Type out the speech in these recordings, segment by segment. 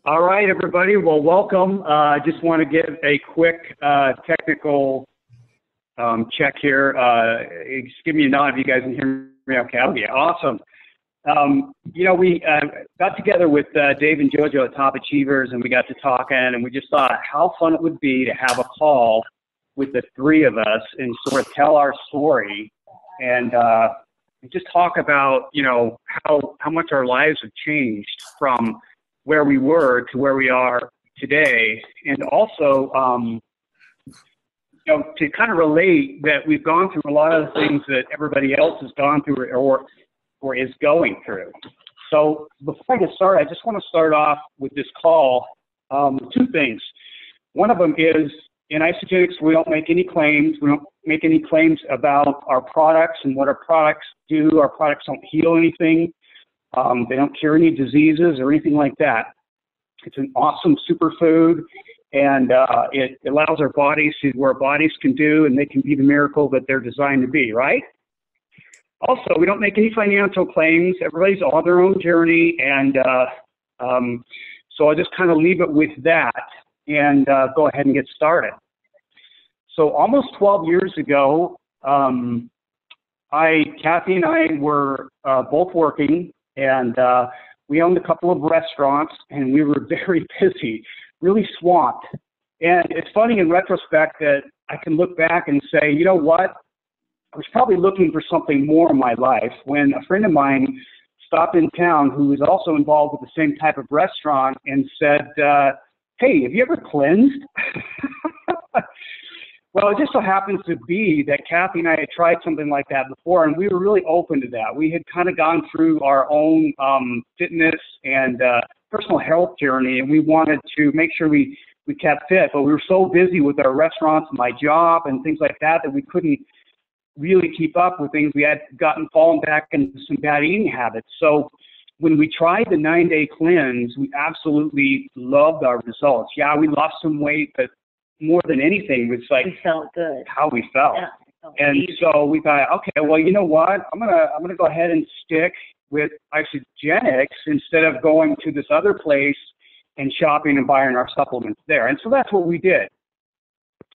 All right, everybody. Well, welcome. I just want to give a quick technical check here. Just give me a nod if you guys can hear me okay. Oh, yeah, awesome. We got together with Dave and JoJo at Top Achievers, and we got to talking, and we just thought how fun it would be to have a call with the three of us and sort of tell our story and just talk about, how much our lives have changed from where we were to where we are today, and also, to kind of relate that we've gone through a lot of the things that everybody else has gone through or is going through. So before I get started, I just want to start off with this call, two things. One of them is, in Isogenics, we don't make any claims. We don't make any claims about our products and what our products do. Our products don't heal anything. They don't cure any diseases or anything like that. It's an awesome superfood, and it allows our bodies to do what our bodies can do, and they can be the miracle that they're designed to be, right? Also, we don't make any financial claims. Everybody's on their own journey, and so I'll just kind of leave it with that and go ahead and get started. So almost 12 years ago, Kathy and I were both working, and we owned a couple of restaurants, and we were very busy, really swamped. And it's funny in retrospect that I can look back and say, you know what? I was probably looking for something more in my life when a friend of mine stopped in town who was also involved with the same type of restaurant and said, hey, have you ever cleansed? Well, it just so happens to be that Kathy and I had tried something like that before, and we were really open to that. We had kind of gone through our own fitness and personal health journey, and we wanted to make sure we kept fit, but we were so busy with our restaurants and my job and things like that that we couldn't really keep up with things. We had fallen back into some bad eating habits. So when we tried the 9-day cleanse, we absolutely loved our results. Yeah, we lost some weight, but more than anything, it's like we felt good. How we felt. Yeah, and easy. So we thought, okay, well, you know what? I'm gonna go ahead and stick with Isogenics instead of going to this other place and shopping and buying our supplements there. And so that's what we did.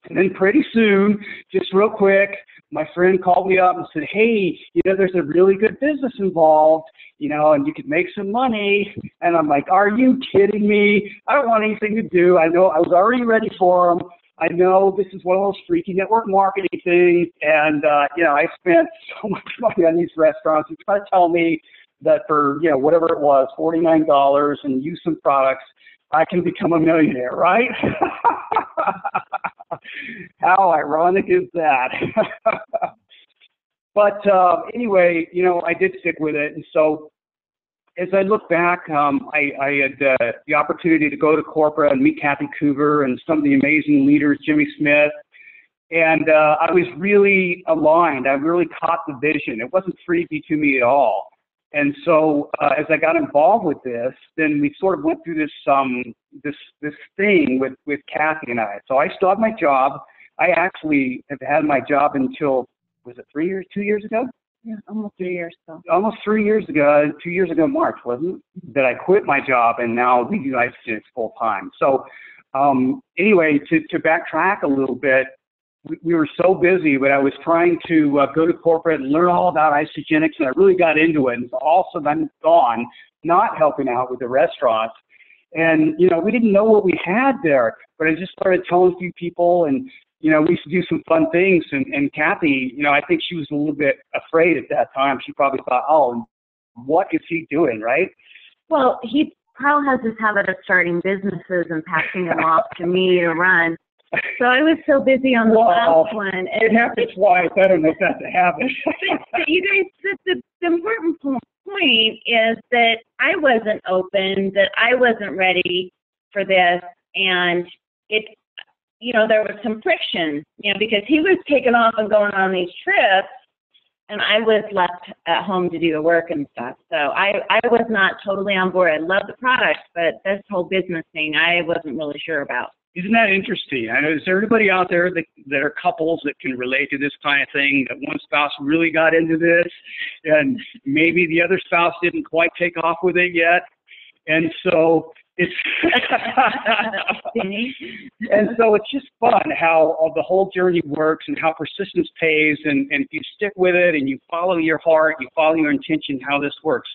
And then pretty soon, just real quick, my friend called me up and said, hey, there's a really good business involved, and you could make some money. And I'm like, are you kidding me? I don't want anything to do. I know I was already ready for them. I know this is one of those freaky network marketing things. And, I spent so much money on these restaurants. It's trying to tell me that for, whatever it was, $49 and use some products, I can become a millionaire, right? How ironic is that? But anyway, I did stick with it. And so as I look back, I had the opportunity to go to corporate and meet Kathy Coover and some of the amazing leaders, Jimmy Smith. And I was really aligned. I really caught the vision. It wasn't freaky to me at all. And so as I got involved with this, then we sort of went through this thing with Kathy and I. So I still have my job. I actually have had my job until, was it 2 years ago? Yeah, almost 3 years ago. Almost 3 years ago, 2 years ago March, wasn't it? That I quit my job, and now we do Isogenics full time. So anyway, to backtrack a little bit, we were so busy, but I was trying to go to corporate and learn all about Isogenics, and I really got into it. And so all of a sudden I'm gone, not helping out with the restaurants. And, we didn't know what we had there, but I just started telling a few people, and, we used to do some fun things. And Kathy, I think she was a little bit afraid at that time. She probably thought, oh, what is he doing, right? Well, Carl has this habit of starting businesses and passing them off to me to run. So I was so busy on the last one. It happened twice. I don't know if that's a habit. But you guys, the important point is that I wasn't open, that I wasn't ready for this, and there was some friction, because he was taking off and going on these trips, and I was left at home to do the work and stuff. So I was not totally on board. I love the products, but this whole business thing, I wasn't really sure about. Isn't that interesting? I know, is there anybody out there that are couples that can relate to this kind of thing, that one spouse really got into this and maybe the other spouse didn't quite take off with it yet? And so It's and so it's just fun how the whole journey works and how persistence pays, and if you stick with it and you follow your heart, you follow your intention, how this works.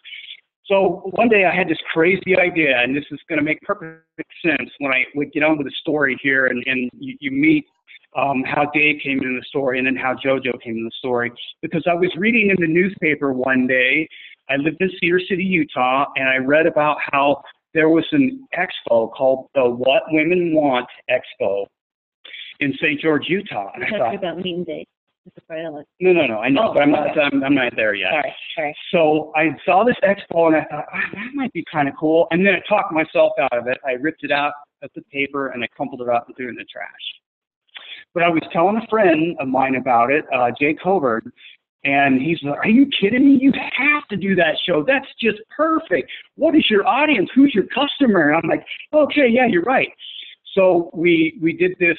So one day I had this crazy idea, and this is going to make perfect sense when I would get on with the story here, and you meet how Dave came into the story and then how JoJo came into the story. Because I was reading in the newspaper one day, I lived in Cedar City, Utah, and I read about how there was an expo called the What Women Want Expo in St. George, Utah. And I thought about meeting Dave. No, I know, but I'm not there yet. Sorry. So I saw this expo and I thought, that might be kind of cool. And then I talked myself out of it. I ripped it out of the paper and I crumpled it up and threw it in the trash. But I was telling a friend of mine about it, Jay Coburn, and he's like, are you kidding me? You have to do that show. That's just perfect. What is your audience? Who's your customer? And I'm like, okay, yeah, you're right. So we did this,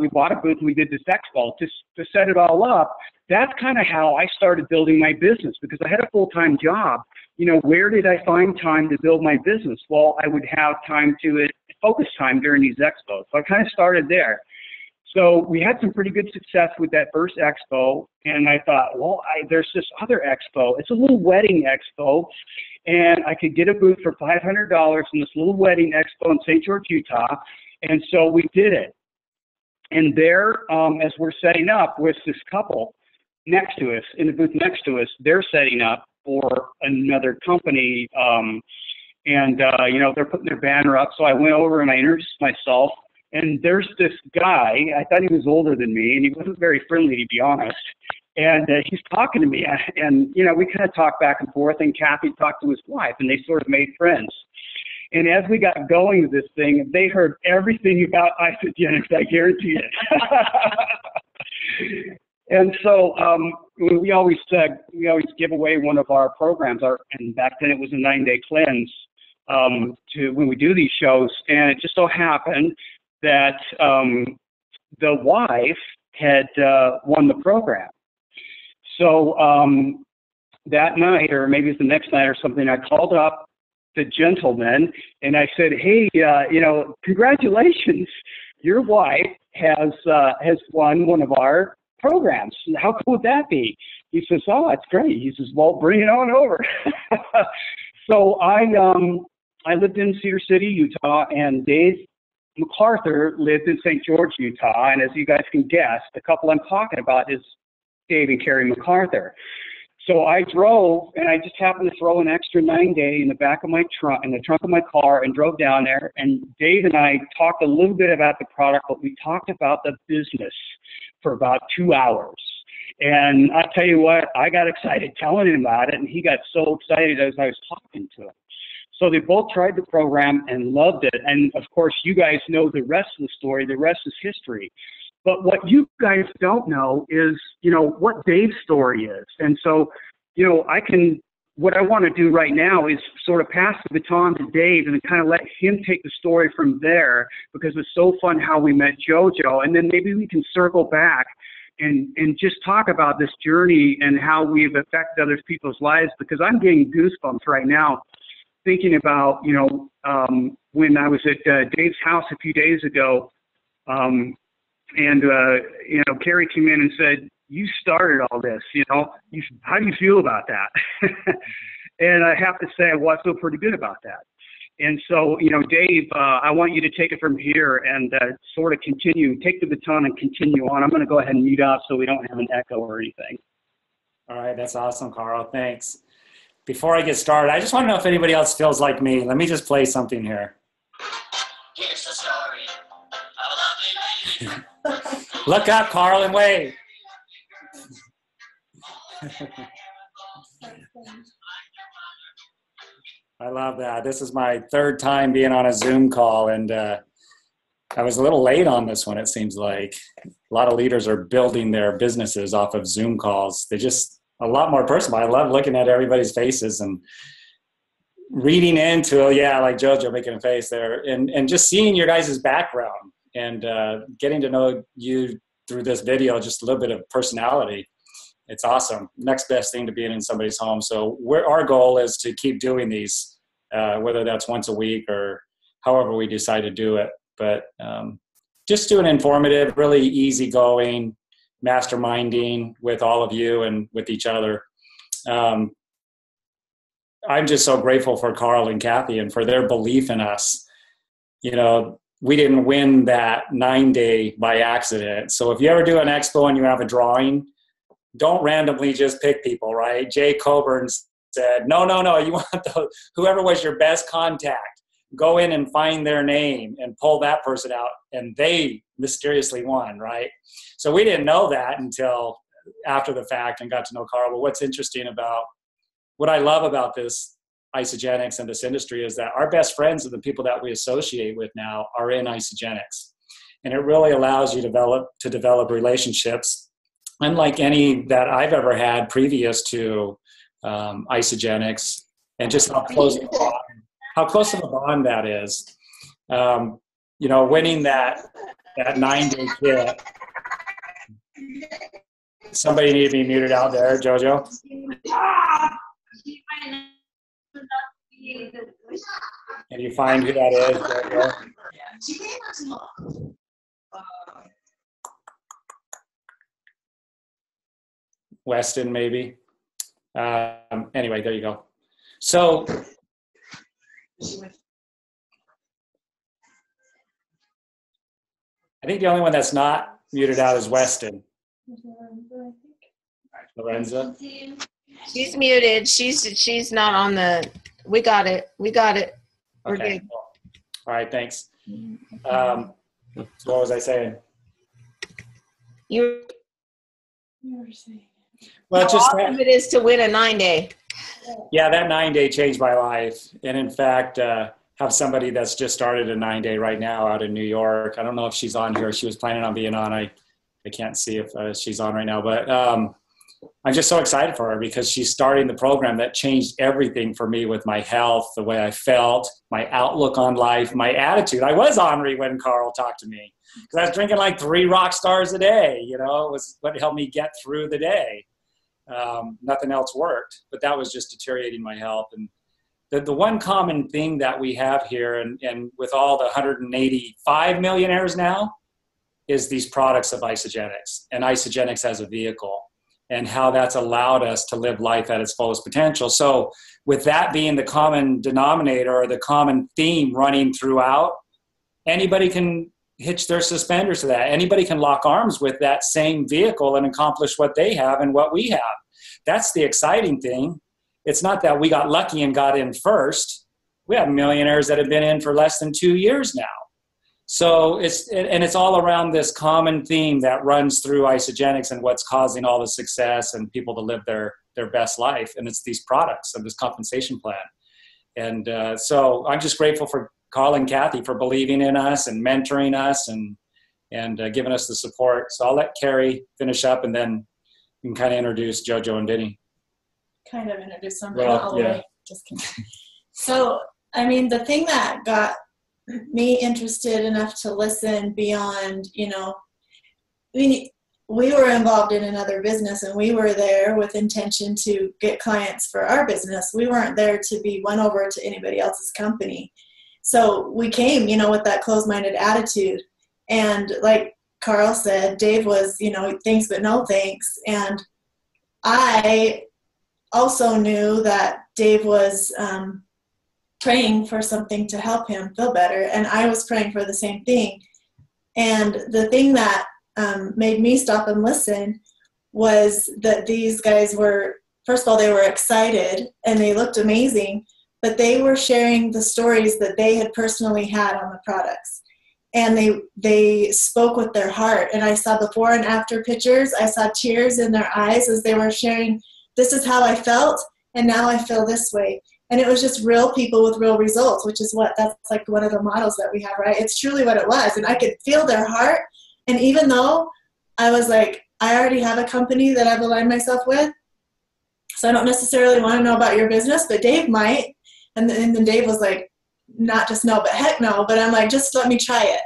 we bought a booth and we did this expo to set it all up. That's kind of how I started building my business, because I had a full-time job. You know, where did I find time to build my business? Well, I would have time to focus time during these expos. So I kind of started there. So we had some pretty good success with that first expo, and I thought, well, there's this other expo. It's a little wedding expo, and I could get a booth for $500 in this little wedding expo in St. George, Utah. And so we did it. And there, as we're setting up with this couple next to us, in the booth next to us, they're setting up for another company. You know, they're putting their banner up. So I went over and I introduced myself. And there's this guy, I thought he was older than me, and he wasn't very friendly, to be honest. And he's talking to me, and, you know, we kind of talked back and forth, and Kathy talked to his wife, and they sort of made friends. And as we got going with this thing, they heard everything about isogenics, I guarantee it. And so we always give away one of our programs, and back then it was a 9-day cleanse, to when we do these shows. And it just so happened that the wife had won the program. So that night, or maybe it's the next night or something, I called up the gentleman and I said, hey, you know, congratulations, your wife has won one of our programs. How cool would that be? He says, oh, that's great. He says, well, bring it on over. So I lived in Cedar City, Utah, and Dave MacArthur lived in St. George, Utah, and as you guys can guess, the couple I'm talking about is Dave and Carrie MacArthur. So I drove, and I just happened to throw an extra 9-day in the back of my trunk, in the trunk of my car, and drove down there. And Dave and I talked a little bit about the product, but we talked about the business for about 2 hours. And I tell you what, I got excited telling him about it, and he got so excited as I was talking to him. So they both tried the program and loved it. And of course, you guys know the rest of the story. The rest is history. But what you guys don't know is, you know, what Dave's story is. And so, you know, what I want to do right now is sort of pass the baton to Dave and kind of let him take the story from there, because it's so fun how we met JoJo. And then maybe we can circle back and just talk about this journey and how we've affected other people's lives, because I'm getting goosebumps right now thinking about, you know, when I was at Dave's house a few days ago, you know, Carrie came in and said, you started all this, you know, how do you feel about that? And I have to say, well, I feel pretty good about that. And so, you know, Dave, I want you to take it from here and sort of take the baton and continue on. I'm going to go ahead and mute out so we don't have an echo or anything. All right, that's awesome, Carl. Thanks. Before I get started, I just want to know if anybody else feels like me. Let me just play something here. Here's the story of a lovely lady. Look up, Carl, and wave. I love that. This is my third time being on a Zoom call, and I was a little late on this one, it seems like. A lot of leaders are building their businesses off of Zoom calls. They're just a lot more personal. I love looking at everybody's faces and reading into, like JoJo making a face there, and just seeing your guys' background and getting to know you through this video, just a little bit of personality. It's awesome. Next best thing to being in somebody's home. So our goal is to keep doing these, whether that's once a week or however we decide to do it. But just do an informative, really easygoing masterminding with all of you and with each other. I'm just so grateful for Carl and Kathy and for their belief in us. You know, we didn't win that 9-day by accident. So if you ever do an expo and you have a drawing, don't randomly just pick people, right? Jay Coburn said, no, you want whoever was your best contact, go in and find their name and pull that person out, and they mysteriously won, right? So we didn't know that until after the fact and got to know Carl. But what's interesting about, what I love about this isogenics and this industry is that our best friends and the people that we associate with now are in isogenics. And it really allows you to develop relationships unlike any that I've ever had previous to isogenics, and just how close of a bond that is. You know, winning that 9-day kit. Somebody need to be muted out there, Jojo. Can you find who that is, Jojo? Weston, maybe. Anyway, there you go. So, I think the only one that's not muted out is Weston. Lorenza? She's muted. She's not on the. We got it. We're Okay. good. All right, thanks. So what was I saying? You were saying. Well, how just awesome it is to win a 9-day. Yeah, that 9-day changed my life. And in fact, have somebody that's just started a 9-day right now out in New York. I don't know if she's on here. She was planning on being on. I can't see if she's on right now, but I'm just so excited for her because she's starting the program that changed everything for me with my health, the way I felt, my outlook on life, my attitude. I was ornery when Carl talked to me because I was drinking like 3 rock stars a day. You know, it was what helped me get through the day. Nothing else worked, but that was just deteriorating my health. And the one common thing that we have here, and with all the 185 millionaires now, is these products of isogenics and isogenics as a vehicle, and how that's allowed us to live life at its fullest potential. So with that being the common denominator or the common theme running throughout, anybody can hitch their suspenders to that. Anybody can lock arms with that same vehicle and accomplish what they have and what we have. That's the exciting thing. It's not that we got lucky and got in first. We have millionaires that have been in for less than 2 years now. So it's all around this common theme that runs through isogenics and what's causing all the success and people to live their best life. And it's these products and this compensation plan. And so I'm just grateful for Carl and Kathy for believing in us and mentoring us and giving us the support. So I'll let Carrie finish up, and then you can kind of introduce JoJo and Vinny. Kind of introduce them, but not all the way. Just kidding. So, I mean, the thing that got me interested enough to listen beyond, you know, we were involved in another business and we were there with intention to get clients for our business. We weren't there to be won over to anybody else's company. So we came, you know, with that closed-minded attitude. And like Carl said, Dave was, you know, thanks but no thanks. And I also knew that Dave was praying for something to help him feel better. And I was praying for the same thing. And the thing that made me stop and listen was that these guys were, first of all, they were excited and they looked amazing, but they were sharing the stories that they had personally had on the products. And they spoke with their heart. And I saw before and after pictures. I saw tears in their eyes as they were sharing, this is how I felt, and now I feel this way. And it was just real people with real results, which is that's like one of the models that we have, right? It's truly what it was. And I could feel their heart. And even though I was like, I already have a company that I've aligned myself with, so I don't necessarily want to know about your business, but Dave might. And then Dave was like, not just no, but heck no. But I'm like, just let me try it.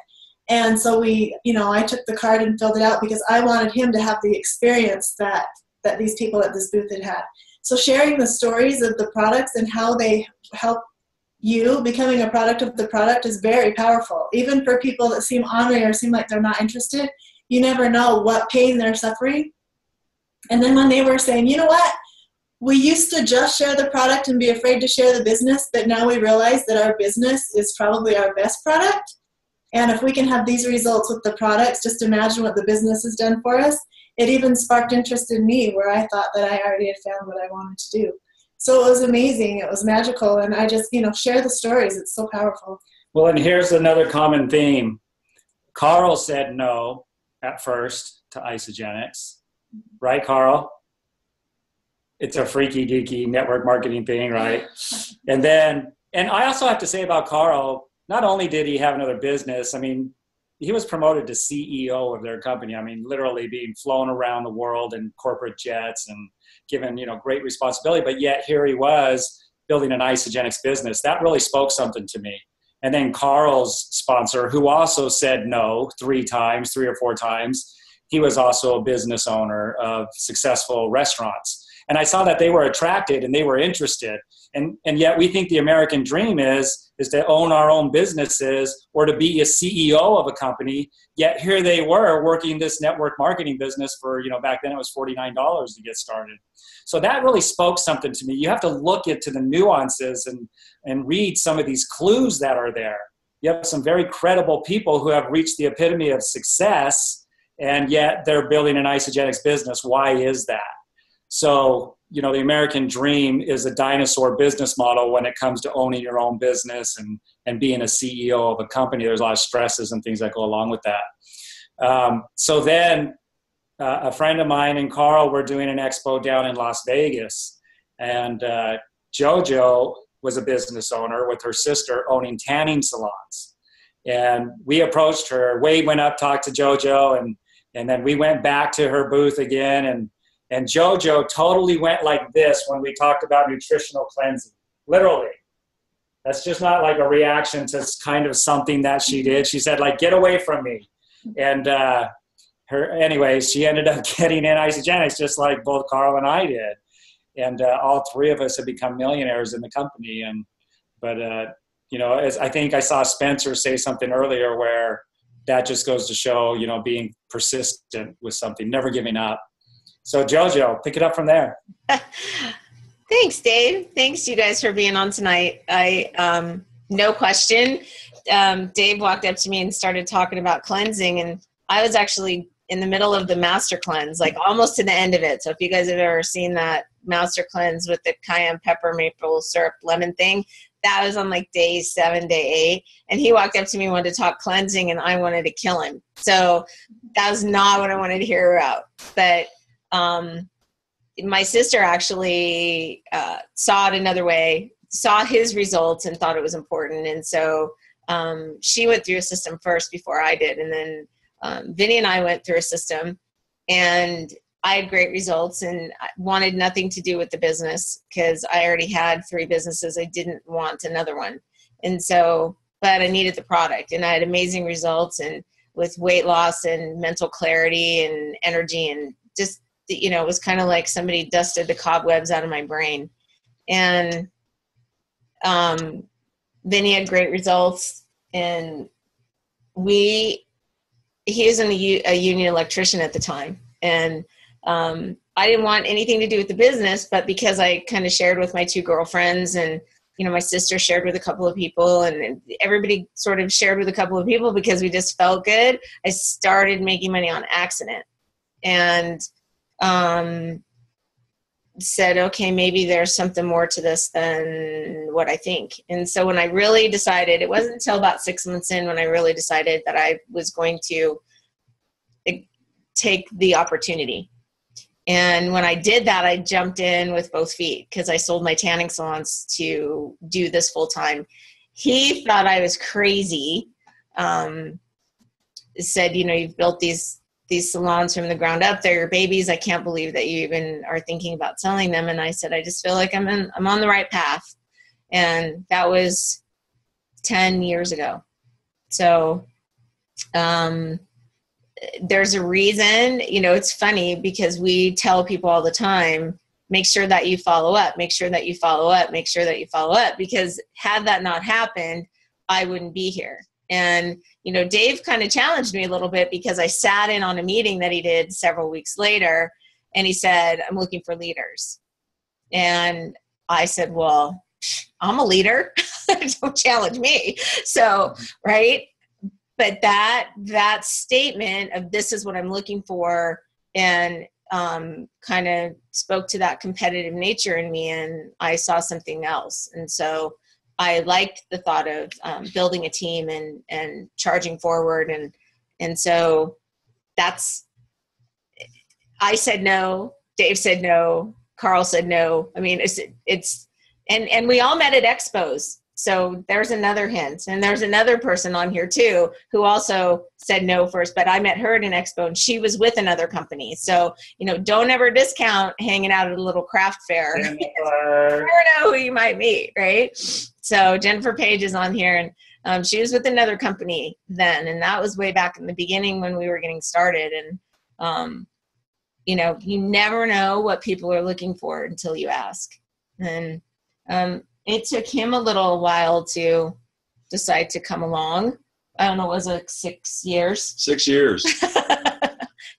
And so we, you know, I took the card and filled it out because I wanted him to have the experience that these people at this booth had had. So sharing the stories of the products and how they help you becoming a product of the product is very powerful. Even for people that seem ornery or seem like they're not interested, you never know what pain they're suffering. And then when they were saying, you know what, we used to just share the product and be afraid to share the business, but now we realize that our business is probably our best product. And if we can have these results with the products, just imagine what the business has done for us. It even sparked interest in me where I thought that I already had found what I wanted to do. So it was amazing. It was magical. And I just, share the stories. It's so powerful. Well, and here's another common theme. Carl said no at first to Isogenics. Right, Carl? It's a freaky, geeky network marketing thing, right? And I also have to say about Carl, not only did he have another business, I mean, he was promoted to CEO of their company. I mean, literally being flown around the world in corporate jets and given, great responsibility. But yet here he was building an Isogenics business. That really spoke something to me. And then Carl's sponsor, who also said no 3 or 4 times, he was also a business owner of successful restaurants. And I saw that they were attracted and they were interested. And yet we think the American dream is to own our own businesses or to be a CEO of a company. Yet here they were working this network marketing business for, back then it was $49 to get started. So that really spoke something to me. You have to look into the nuances and read some of these clues that are there. You have some very credible people who have reached the epitome of success, and yet they're building an Isogenics business. Why is that? So, the American dream is a dinosaur business model when it comes to owning your own business and being a CEO of a company. There's a lot of stresses and things that go along with that. So then a friend of mine and Carl were doing an expo down in Las Vegas. And JoJo was a business owner with her sister owning tanning salons. And we approached her. Wade went up, talked to JoJo, and then we went back to her booth again. And JoJo totally went like this when we talked about nutritional cleansing. Literally. That's just not like a reaction to kind of something that she did. She said, get away from me. And anyways, she ended up getting in Isogenics just like both Carl and I did. And all 3 of us have become millionaires in the company. But as I think I saw Spencer say something earlier where that just goes to show, being persistent with something, never giving up. So JoJo, pick it up from there. Thanks, Dave. Thanks you guys for being on tonight. No question. Dave walked up to me and started talking about cleansing, and I was actually in the middle of the master cleanse, almost to the end of it. So if you guys have ever seen that master cleanse with the cayenne pepper, maple syrup, lemon thing, that was on day 7, day 8. And he walked up to me and wanted to talk cleansing, and I wanted to kill him. So that was not what I wanted to hear about. But my sister actually saw it another way, saw his results and thought it was important. And so she went through a system first before I did. And then Vinny and I went through a system, and I had great results and wanted nothing to do with the business because I already had 3 businesses. I didn't want another one. And so, but I needed the product, and I had amazing results and with weight loss and mental clarity and energy, and just, it was kind of like somebody dusted the cobwebs out of my brain. And Vinny had great results, and he was a union electrician at the time. And I didn't want anything to do with the business, but because I kind of shared with my 2 girlfriends, and, my sister shared with a couple of people, and everybody sort of shared with a couple of people because we just felt good, I started making money on accident. And said, okay, maybe there's something more to this than what I think. And so when I really decided, it wasn't until about 6 months in when I really decided that I was going to take the opportunity. And when I did that, I jumped in with both feet because I sold my tanning salons to do this full time. He thought I was crazy. Said, you've built these salons from the ground up. They're your babies. I can't believe that you even are thinking about selling them. And I said, I just feel like I'm on the right path. And that was 10 years ago. So, there's a reason, it's funny because we tell people all the time, make sure that you follow up, make sure that you follow up, make sure that you follow up, because had that not happened, I wouldn't be here. And, you know, Dave kind of challenged me a little bit because I sat in on a meeting that he did several weeks later, and he said, I'm looking for leaders. And I said, well, I'm a leader. Don't challenge me. So, right. But that statement of this is what I'm looking for, and kind of spoke to that competitive nature in me, and I saw something else. And so I liked the thought of building a team and charging forward. And so I said no, Dave said no, Carl said no. I mean, and we all met at expos. So there's another hint. And there's another person on here too who also said no first, but I met her at an expo and she was with another company. So, you know, don't ever discount hanging out at a little craft fair. You never know who you might meet, right? So Jennifer Page is on here, and she was with another company then. And that was way back in the beginning when we were getting started. And, you know, you never know what people are looking for until you ask. And, it took him a little while to decide to come along. I don't know, was it 6 years? 6 years.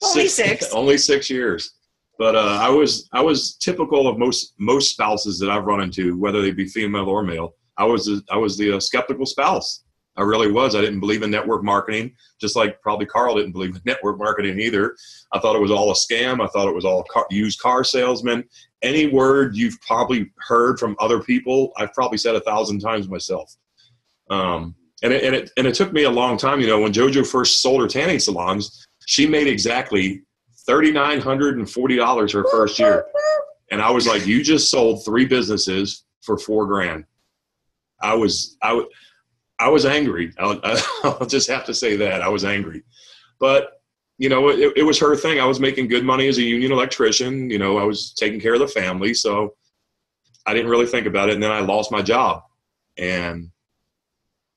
Only six. Only 6 years. But I was typical of most spouses that I've run into, whether they be female or male. I was the skeptical spouse. I really was. I didn't believe in network marketing, just like probably Carl didn't believe in network marketing either. I thought it was all a scam. I thought it was all used car salesmen. Any word you've probably heard from other people, I've probably said 1,000 times myself. And it took me a long time. You know, when JoJo first sold her tanning salons, she made exactly $3,940 her first year. And I was like, you just sold 3 businesses for $4,000. I was angry. I'll just have to say that. I was angry. But, you know, it was her thing. I was making good money as a union electrician. You know, I was taking care of the family. So I didn't really think about it. And then I lost my job. And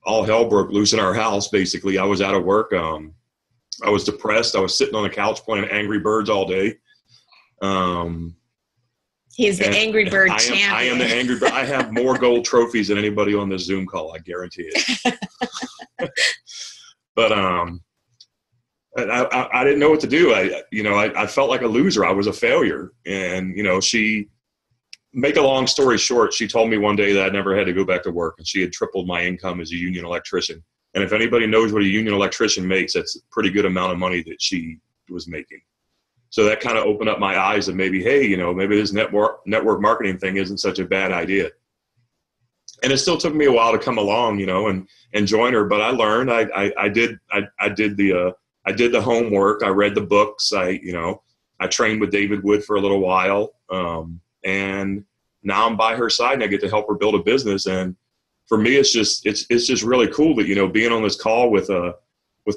all hell broke loose in our house, basically. I was out of work. I was depressed. I was sitting on the couch playing Angry Birds all day. He's the Angry Bird champion. I am the Angry Bird. I have more gold trophies than anybody on this Zoom call. I guarantee it. But I didn't know what to do. I felt like a loser. I was a failure. And, you know, make a long story short, she told me one day that I never had to go back to work, and she had tripled my income as a union electrician. And if anybody knows what a union electrician makes, that's a pretty good amount of money that she was making. So that kind of opened up my eyes of maybe, hey, you know, maybe this network marketing thing isn't such a bad idea. And it still took me a while to come along, you know, and join her. But I learned. I did the homework. I read the books. I trained with David Wood for a little while, and now I'm by her side, and I get to help her build a business. And for me, it's just really cool that, you know, being on this call with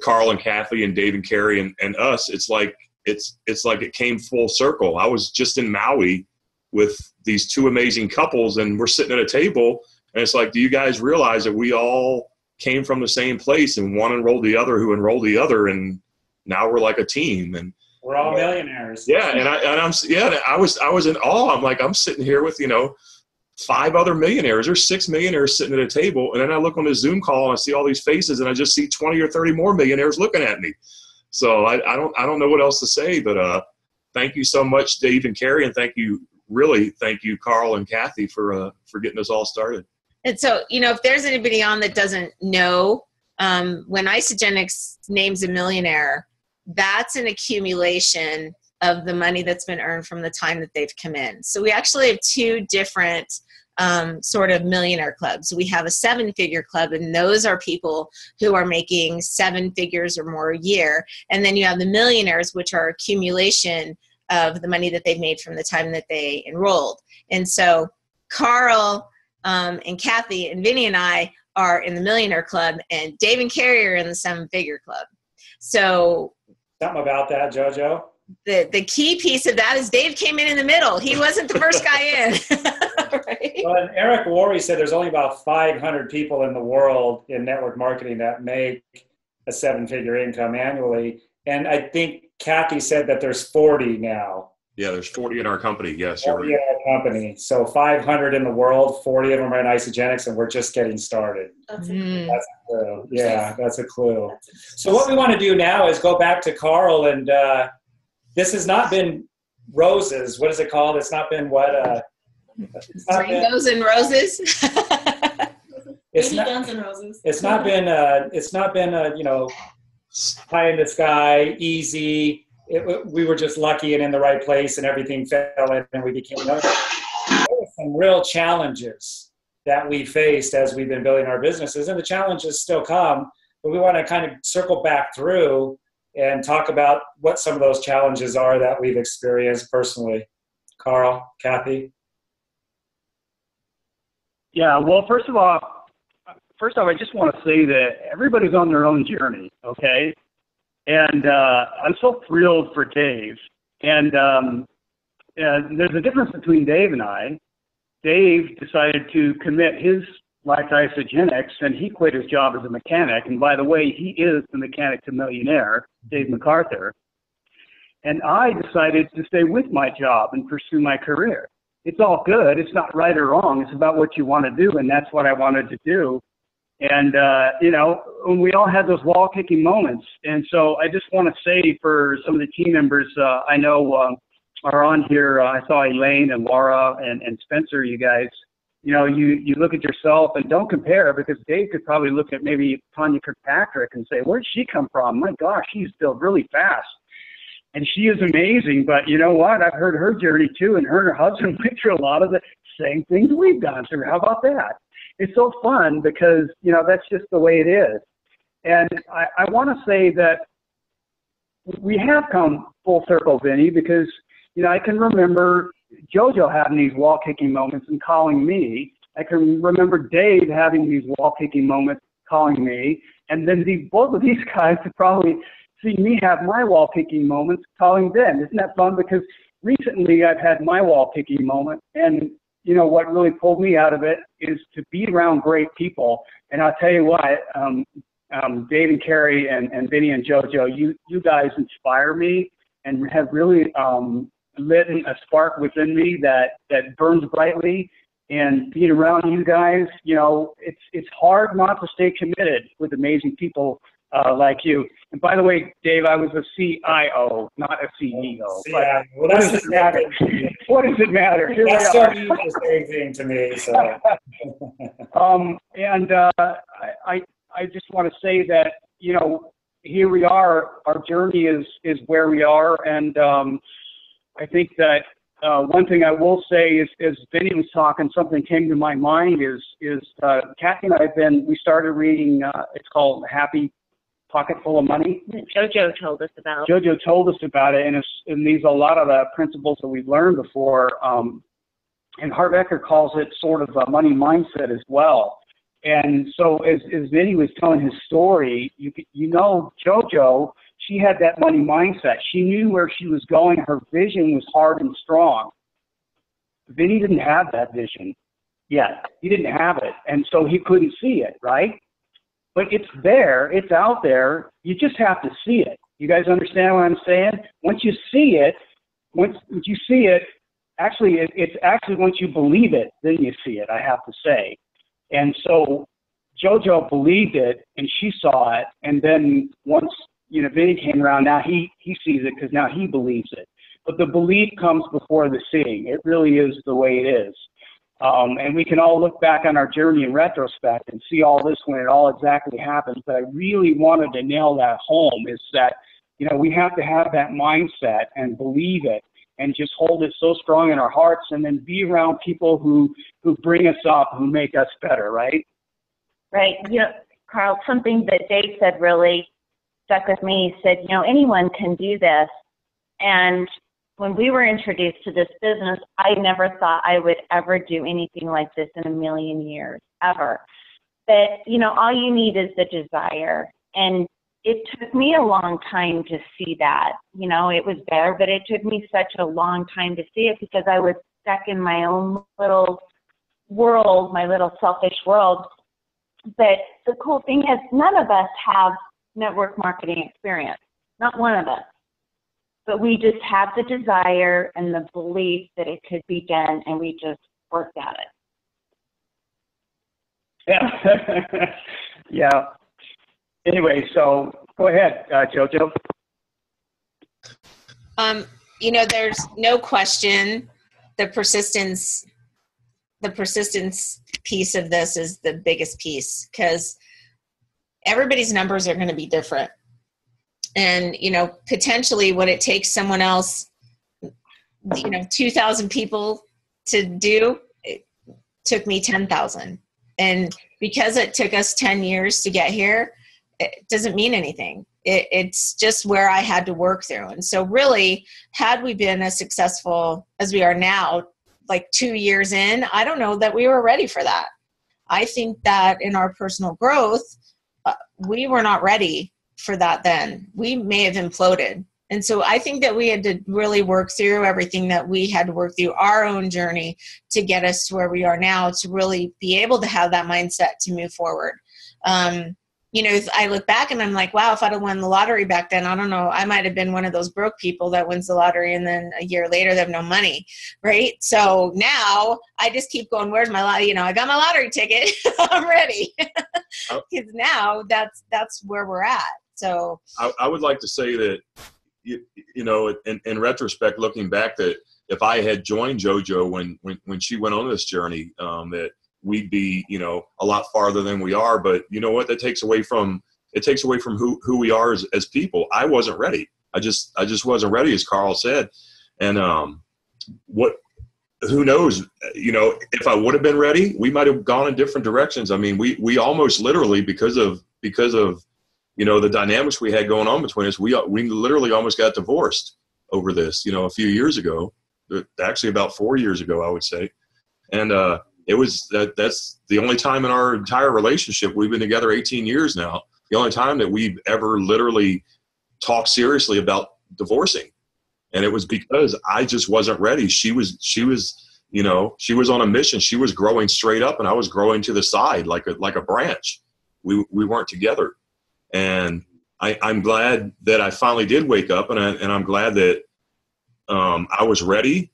Carl and Kathy and Dave and Carrie and us, it's like it came full circle. I was just in Maui with these 2 amazing couples, and we're sitting at a table, and it's like, do you guys realize that we all came from the same place, and one enrolled the other who enrolled the other, and now we're like a team, and we're all millionaires. Yeah. I was in awe. I'm like, I'm sitting here with, you know, 5 other millionaires or 6 millionaires sitting at a table. And then I look on the Zoom call and I see all these faces, and I just see 20 or 30 more millionaires looking at me. So I don't know what else to say, but thank you so much, Dave and Carrie. And thank you, Carl and Kathy for getting us all started. And so, you know, if there's anybody on that doesn't know, when Isogenics names a millionaire, that's an accumulation of the money that's been earned from the time that they've come in. So we actually have 2 different sort of millionaire clubs. We have a 7-figure club, and those are people who are making 7 figures or more a year. And then you have the millionaires, which are accumulation of the money that they've made from the time that they enrolled. And so Carl and Kathy and Vinny and I are in the millionaire club, and Dave and Carrie are in the 7-figure club. So something about that, JoJo? The key piece of that is Dave came in the middle. He wasn't the first guy in. Right? Well, and Eric Worre said there's only about 500 people in the world in network marketing that make a 7-figure income annually. And I think Kathy said that there's 40 now Yeah, there's 40 in our company. Yes, you're 40 right. in our company. So 500 in the world, 40 of them are in isogenics, and we're just getting started. That's That's a clue. Yeah, that's a clue. So what we want to do now is go back to Carl, and this has not been roses. What is it called? It's not been what? It's not Rainbows and roses. It's not, Guns and Roses. it's not been you know, pie in the sky, easy. We were just lucky and in the right place, and everything fell in, and we became. There were some real challenges that we faced as we've been building our businesses, and the challenges still come. But we want to kind of circle back through and talk about what some of those challenges are that we've experienced personally. Carl, Kathy. Yeah, well, first off, I just want to say that everybody's on their own journey, okay? And I'm so thrilled for Dave. And there's a difference between Dave and I. Dave decided to commit his life to isogenics, and he quit his job as a mechanic. And by the way, he is the mechanic to millionaire, Dave MacArthur. And I decided to stay with my job and pursue my career. It's all good. It's not right or wrong. It's about what you want to do, and that's what I wanted to do. And, you know, we all had those wall-kicking moments. And so I just want to say for some of the team members I know are on here, I saw Elaine and Laura and Spencer, you guys, you know, you look at yourself and don't compare, because Dave could probably look at maybe Tanya Kirkpatrick and say, where'd she come from? My gosh, she's built really fast. And she is amazing. But you know what? I've heard her journey too, and her and her husband went through a lot of the same things we've gone through. How about that? It's so fun because, you know, that's just the way it is. And I want to say that we have come full circle, Vinny, because, you know, I can remember JoJo having these wall-kicking moments and calling me. I can remember Dave having these wall-kicking moments calling me. And then both of these guys have probably seen me have my wall-kicking moments calling them. Isn't that fun? Because recently I've had my wall-kicking moment, and you know, what really pulled me out of it is to be around great people. And I'll tell you what, Dave and Carrie and Vinny and JoJo, you guys inspire me and have really lit a spark within me that burns brightly. And being around you guys, you know, it's hard not to stay committed with amazing people like you. And by the way, Dave, I was a CIO, not a CEO. Yeah, well, what does it matter? What does it matter? Here That we still are. means the same thing to me. So. I just want to say that, you know, here we are. Our journey is where we are, and I think that one thing I will say is, as Vinny was talking, something came to my mind is Kathy and I we started reading. It's called Happy Pocket Full of Money. JoJo told us about. JoJo told us about it, and these a lot of the principles that we've learned before. And Hart Ecker calls it sort of a money mindset as well. And so as Vinny was telling his story, you know, JoJo, she had that money mindset. She knew where she was going. Her vision was hard and strong. Vinny didn't have that vision yet. He didn't have it, and so he couldn't see it, right? But it's there. It's out there. You just have to see it. You guys understand what I'm saying? Once you see it, actually, it's actually once you believe it, then you see it, I have to say. And so JoJo believed it, and she saw it. And then once, you know, Vinny came around, now he sees it because now he believes it. But the belief comes before the seeing. It really is the way it is. And we can all look back on our journey in retrospect and see all this when it all exactly happens. But I really wanted to nail that home, is that, you know, we have to have that mindset and believe it and just hold it so strong in our hearts, and then be around people who bring us up, who make us better, right? Right. You know, Carl, something that Dave said really stuck with me. He said, you know, anyone can do this. And when we were introduced to this business, I never thought I would ever do anything like this in a million years, ever. But, you know, all you need is the desire. And it took me a long time to see that. You know, it was there, but it took me such a long time to see it because I was stuck in my own little world, my little selfish world. But the cool thing is none of us have network marketing experience, not one of us. but we just have the desire and the belief that it could be done, and we just worked at it. Yeah. Yeah. Anyway, so go ahead, JoJo. There's no question the persistence piece of this is the biggest piece, because everybody's numbers are going to be different. And, potentially what it takes someone else, 2,000 people to do, it took me 10,000. And because it took us 10 years to get here, it doesn't mean anything. It's just where I had to work through. And so really, had we been as successful as we are now, like 2 years in, I don't know that we were ready for that. I think that in our personal growth, we were not ready for that then. We may have imploded. And so I think that we had to really work through everything that we had to work through, our own journey to get us to where we are now, to really be able to have that mindset to move forward. I look back and I'm like, wow, if I'd have won the lottery back then, I don't know, I might have been one of those broke people that wins the lottery and then a year later they have no money, right? So now I just keep going, where's my lottery? I got my lottery ticket. I'm ready. Because now that's where we're at. So I would like to say that, in retrospect, looking back, that if I had joined JoJo when she went on this journey, that we'd be, a lot farther than we are. But you know what? That takes away from who we are as people. I wasn't ready. I just wasn't ready, as Carl said. And who knows? If I would have been ready, we might have gone in different directions. I mean, we almost literally, because of the dynamics we had going on between us, we literally almost got divorced over this. A few years ago, actually about 4 years ago, I would say, and that's the only time in our entire relationship, we've been together 18 years now, the only time that we've ever literally talked seriously about divorcing. And it was because I just wasn't ready. She was on a mission. She was growing straight up and I was growing to the side like a branch. We weren't together. And I'm glad that I finally did wake up, and I'm glad that I was ready.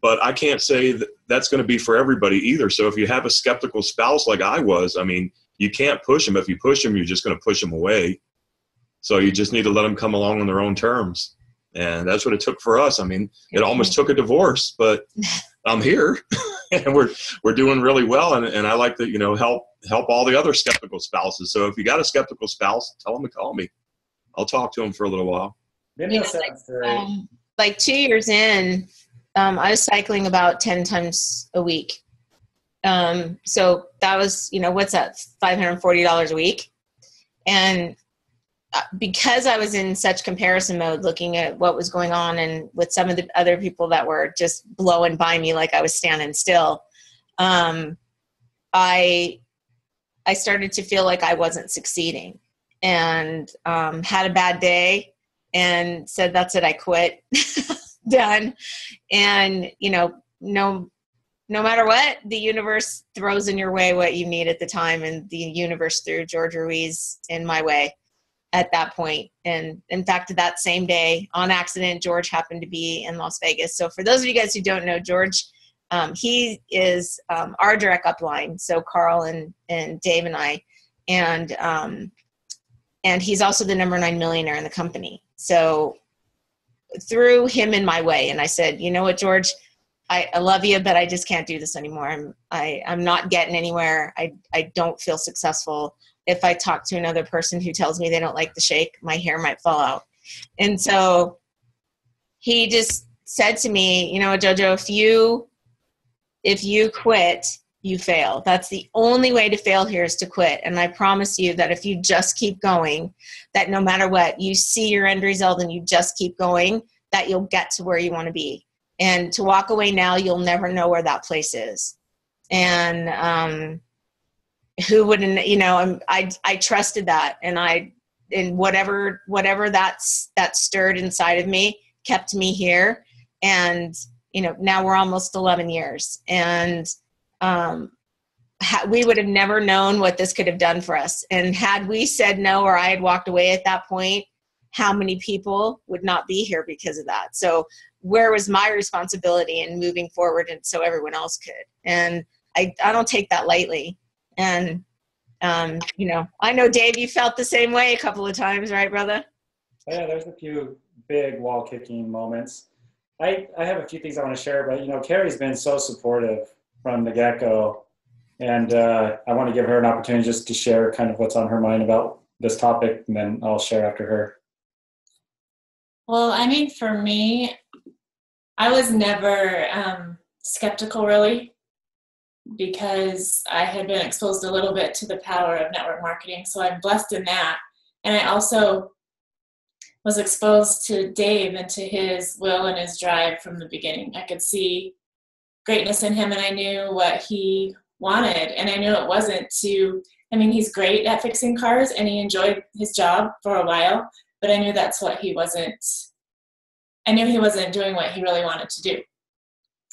But I can't say that that's going to be for everybody either. So if you have a skeptical spouse like I was, I mean, you can't push them. If you push them, you're just going to push them away. So you just need to let them come along on their own terms. And that's what it took for us. I mean, it almost took a divorce, but I'm here and we're doing really well. And I like to, help all the other skeptical spouses. So if you got a skeptical spouse, tell them to call me. I'll talk to them for a little while. Like 2 years in, I was cycling about 10 times a week. So that was, what's that? $540 a week. And because I was in such comparison mode, looking at what was going on and with some of the other people that were just blowing by me like I was standing still, I started to feel like I wasn't succeeding, and had a bad day and said, that's it, I quit. Done. And, no matter what, the universe throws in your way what you need at the time, and the universe threw George Ruiz in my way at that point. And in fact, that same day, on accident, George happened to be in Las Vegas. So for those of you guys who don't know, George, he is our direct upline. So Carl and Dave and I, and he's also the number 9 millionaire in the company. So threw him in my way, and I said, you know what, George, I love you, but I just can't do this anymore. I'm not getting anywhere. I don't feel successful. If I talk to another person who tells me they don't like the shake, my hair might fall out. And so he just said to me, JoJo, if you quit, you fail. That's the only way to fail here, is to quit. And I promise you that if you just keep going, that no matter what, you see your end result and you just keep going, that you'll get to where you want to be. And to walk away now, you'll never know where that place is. And who wouldn't, I trusted that. And whatever that stirred inside of me kept me here. And, now we're almost 11 years. And we would have never known what this could have done for us. And had we said no, or I had walked away at that point, how many people would not be here because of that. So where was my responsibility in moving forward and so everyone else could? And I don't take that lightly. And, you know, I know, Dave, you felt the same way a couple of times, right, brother? Yeah, there's a few big wall kicking moments. I have a few things I want to share, but, you know, Carrie's been so supportive from the get-go. And I want to give her an opportunity just to share kind of what's on her mind about this topic, and then I'll share after her. Well, I mean, for me, I was never skeptical, really, because I had been exposed a little bit to the power of network marketing. So I'm blessed in that. And I also was exposed to Dave and to his will and his drive from the beginning. I could see greatness in him, and I knew what he wanted. And I knew it wasn't to, I mean, he's great at fixing cars and he enjoyed his job for a while, but I knew that's what he wasn't, I knew he wasn't doing what he really wanted to do.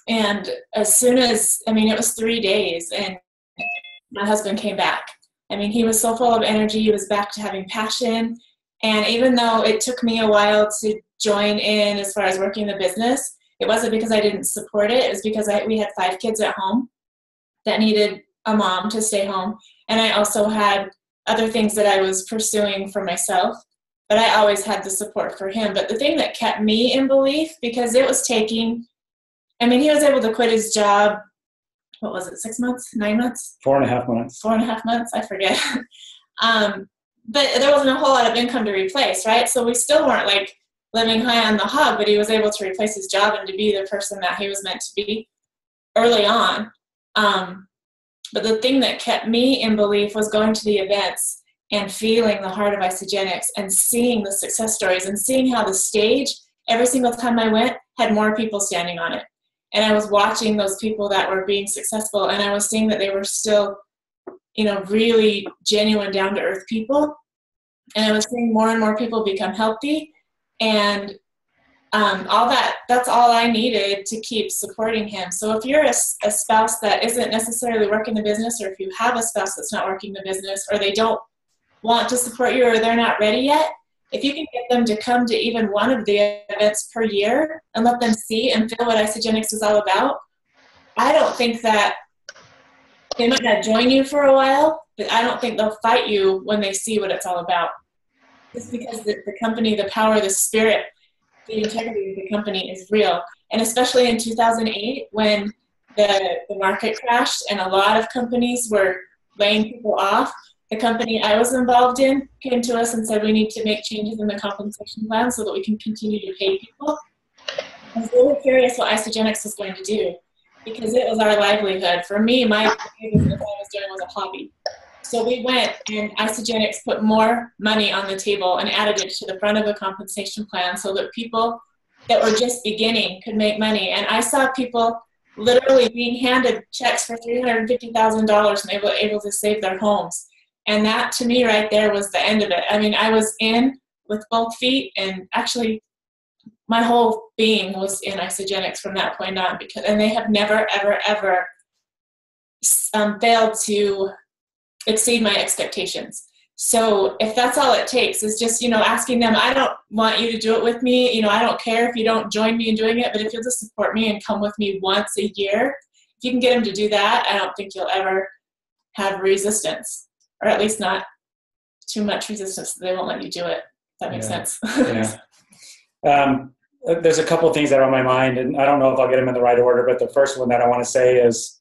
And as soon as, I mean, it was 3 days and my husband came back. I mean, he was so full of energy. He was back to having passion. And even though it took me a while to join in as far as working the business, it wasn't because I didn't support it. It was because we had 5 kids at home that needed a mom to stay home. And I also had other things that I was pursuing for myself, but I always had the support for him. But the thing that kept me in belief, because it was taking, I mean, he was able to quit his job, what was it, 6 months, 9 months? 4.5 months. 4.5 months, I forget. But there wasn't a whole lot of income to replace, right? So we still weren't like living high on the hog, but he was able to replace his job and to be the person that he was meant to be early on. But the thing that kept me in belief was going to the events and feeling the heart of Isogenics and seeing the success stories and seeing how the stage, every single time I went, had more people standing on it. And I was watching those people that were being successful, and I was seeing that they were still, you know, really genuine, down-to-earth people. And I was seeing more and more people become healthy. And that's all I needed to keep supporting him. So if you're a spouse that isn't necessarily working the business, or if you have a spouse that's not working the business, or they don't want to support you, or they're not ready yet, if you can get them to come to even one of the events per year and let them see and feel what Isogenics is all about, I don't think that they might not join you for a while, but I don't think they'll fight you when they see what it's all about. Just because the company, the power, the spirit, the integrity of the company is real. And especially in 2008, when the market crashed and a lot of companies were laying people off, the company I was involved in came to us and said, we need to make changes in the compensation plan so that we can continue to pay people. I was really curious what Isogenics was going to do, because it was our livelihood. For me, my business I was doing was a hobby. So we went, and Isogenics put more money on the table and added it to the front of the compensation plan so that people that were just beginning could make money. And I saw people literally being handed checks for $350,000 and they were able to save their homes. And that, to me, right there was the end of it. I mean, I was in with both feet, and actually my whole being was in Isogenics from that point on, and they have never, ever, ever failed to exceed my expectations. So if that's all it takes is just, you know, asking them, I don't want you to do it with me. You know, I don't care if you don't join me in doing it, but if you'll just support me and come with me once a year, if you can get them to do that, I don't think you'll ever have resistance, or at least not too much resistance. They won't let you do it. That makes sense. Yeah. There's a couple of things that are on my mind, and I don't know if I'll get them in the right order, but the first one that I want to say is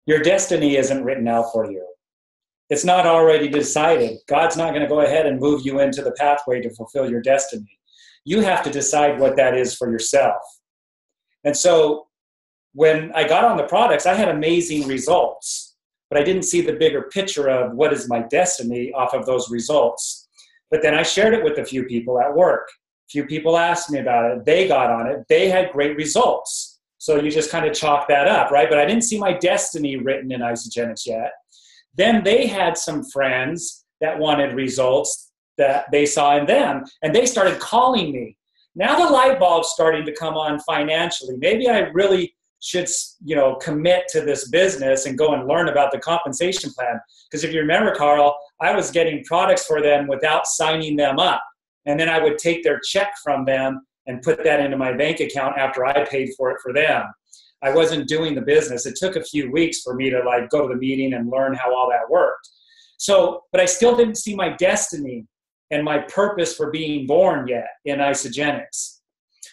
your destiny isn't written out for you. It's not already decided. God's not going to go ahead and move you into the pathway to fulfill your destiny. You have to decide what that is for yourself. And so when I got on the products, I had amazing results, but I didn't see the bigger picture of what is my destiny off of those results. But then I shared it with a few people at work. A few people asked me about it. They got on it. They had great results. So you just kind of chalk that up, right? But I didn't see my destiny written in Isogenics yet. Then they had some friends that wanted results that they saw in them, and they started calling me. Now the light bulb's starting to come on financially. Maybe I really should, you know, commit to this business and go and learn about the compensation plan. Because if you remember, Carl, I was getting products for them without signing them up. and then I would take their check from them and put that into my bank account after I paid for it for them. I wasn't doing the business. It took a few weeks for me to like go to the meeting and learn how all that worked. So, but I still didn't see my destiny and my purpose for being born yet in Isogenics.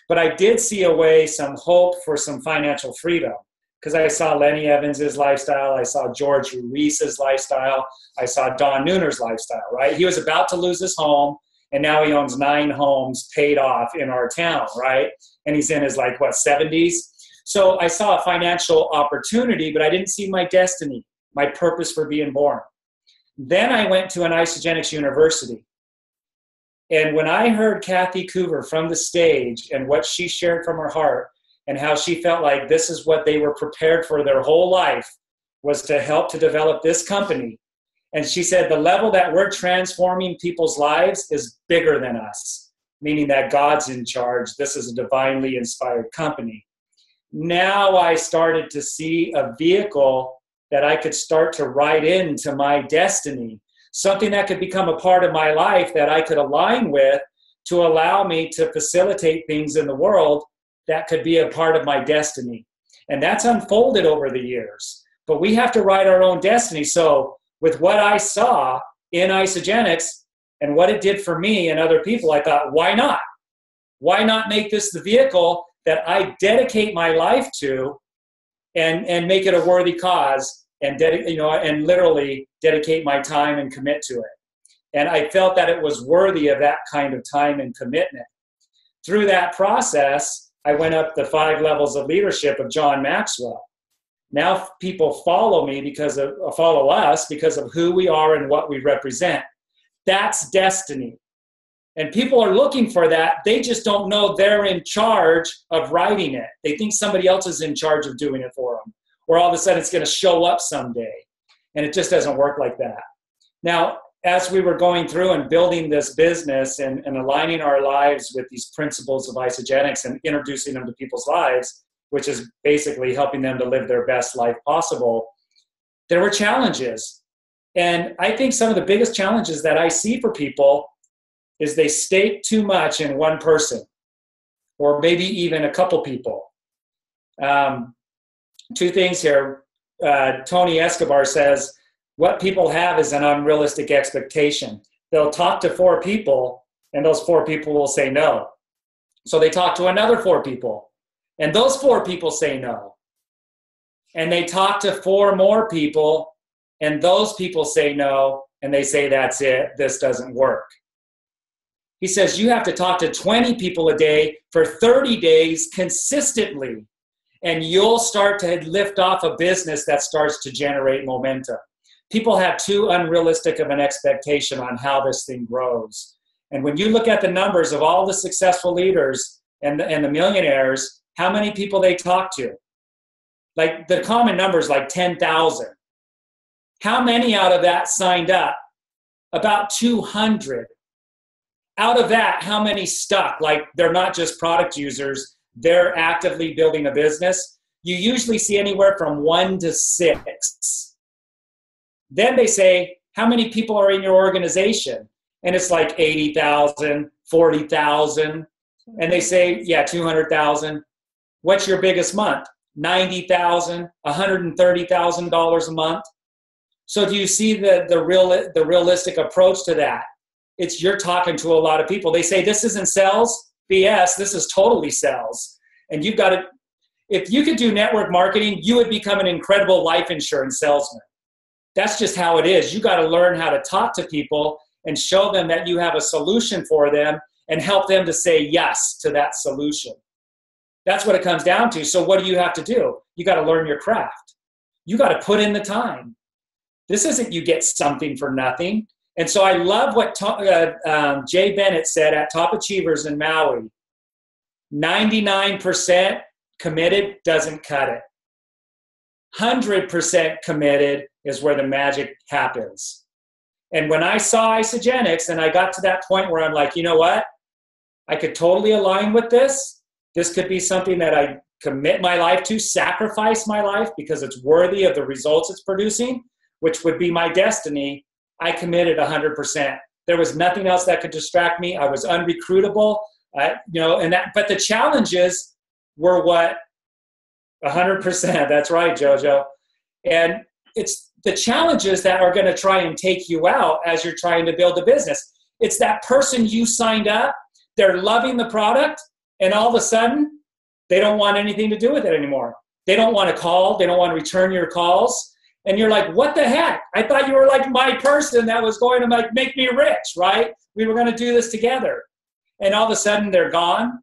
But I did see a way, some hope for some financial freedom, because I saw Lenny Evans's lifestyle. I saw George Reese's lifestyle. I saw Don Nooner's lifestyle, right? He was about to lose his home, and now he owns 9 homes paid off in our town, right? And he's in his, like, what, 70s? So I saw a financial opportunity, but I didn't see my destiny, my purpose for being born. Then I went to an Isogenics university. And when I heard Kathy Coover from the stage and what she shared from her heart and how she felt like this is what they were prepared for their whole life, was to help to develop this company. And she said, the level that we're transforming people's lives is bigger than us, meaning that God's in charge. This is a divinely inspired company. Now I started to see a vehicle that I could start to write into my destiny, something that could become a part of my life that I could align with to allow me to facilitate things in the world that could be a part of my destiny. And that's unfolded over the years. But we have to write our own destiny. So with what I saw in Isogenics and what it did for me and other people, I thought, why not? Why not make this the vehicle that I dedicate my life to and make it a worthy cause and and literally dedicate my time and commit to it. And I felt that it was worthy of that kind of time and commitment. Through that process, I went up the 5 levels of leadership of John Maxwell. Now people follow us because of who we are and what we represent. That's destiny. And people are looking for that. They just don't know they're in charge of writing it. They think somebody else is in charge of doing it for them. Or all of a sudden it's going to show up someday. And it just doesn't work like that. Now, as we were going through and building this business and aligning our lives with these principles of Isogenics and introducing them to people's lives, which is basically helping them to live their best life possible, there were challenges. And I think some of the biggest challenges that I see for people is they stake too much in one person, or maybe even a couple people. 2 things here. Tony Escobar says, what people have is an unrealistic expectation. They'll talk to 4 people, and those 4 people will say no. So they talk to another 4 people, and those 4 people say no. And they talk to 4 more people, and those people say no, and they say, that's it, this doesn't work. He says you have to talk to 20 people a day for 30 days consistently, and you'll start to lift off a business that starts to generate momentum. People have too unrealistic of an expectation on how this thing grows. And when you look at the numbers of all the successful leaders and the millionaires, how many people they talk to? Like the common number is like 10,000. How many out of that signed up? About 200. Out of that, how many stuck? Like they're not just product users, they're actively building a business. You usually see anywhere from 1 to 6. Then they say, how many people are in your organization? And it's like 80,000, 40,000. And they say, yeah, 200,000. What's your biggest month? 90,000, $130,000 a month. So do you see the realistic approach to that? It's you're talking to a lot of people. They say this isn't sales. BS, this is totally sales. And you've got to, if you could do network marketing, you would become an incredible life insurance salesman. That's just how it is. You got to learn how to talk to people and show them that you have a solution for them and help them to say yes to that solution. That's what it comes down to. So what do you have to do? You got to learn your craft. You got to put in the time. This isn't you get something for nothing. And so I love what Jay Bennett said at Top Achievers in Maui. 99% committed doesn't cut it. 100% committed is where the magic happens. And when I saw Isogenics and I got to that point where I'm like, you know what? I could totally align with this. This could be something that I commit my life to, sacrifice my life because it's worthy of the results it's producing, which would be my destiny. I committed 100%. There was nothing else that could distract me. I was unrecruitable. But the challenges were what? 100%. That's right, Jojo. And it's the challenges that are going to try and take you out as you're trying to build a business. It's that person you signed up, they're loving the product, and all of a sudden, they don't want anything to do with it anymore. They don't want to call. They don't want to return your calls. And you're like, what the heck? I thought you were like my person that was going to like make me rich, right? We were going to do this together. And all of a sudden, they're gone.